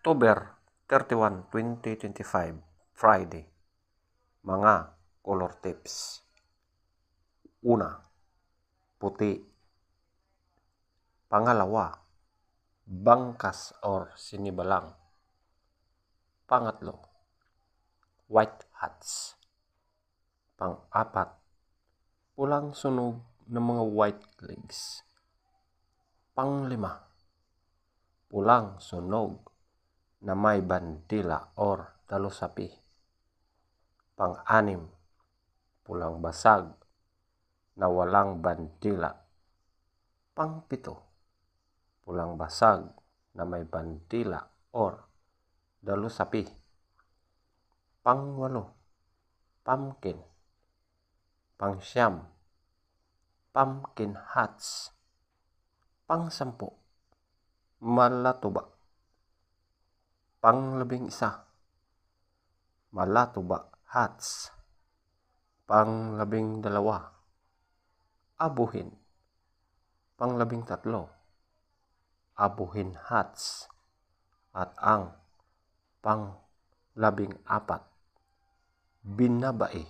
October 31, 2025, Friday. Mga color tips. Una, puti. Pangalawa, bangkas or sinibalang. Pangatlo, white hats. Pang-apat, pulang sunog ng mga white legs. Panglima, pulang sunog na may bandila or dalusapi. Pang-anim, pulang basag na walang bandila. Pang-pito, pulang basag na may bandila or dalusapi. Pang-walo, pumpkin. Pang-siyam, pumpkin hats. Pang-sampu, malatuba. Pang-11, malatuba hats. Pang-12, abuhin. Pang-13, abuhin hats. At ang pang-14, binabai.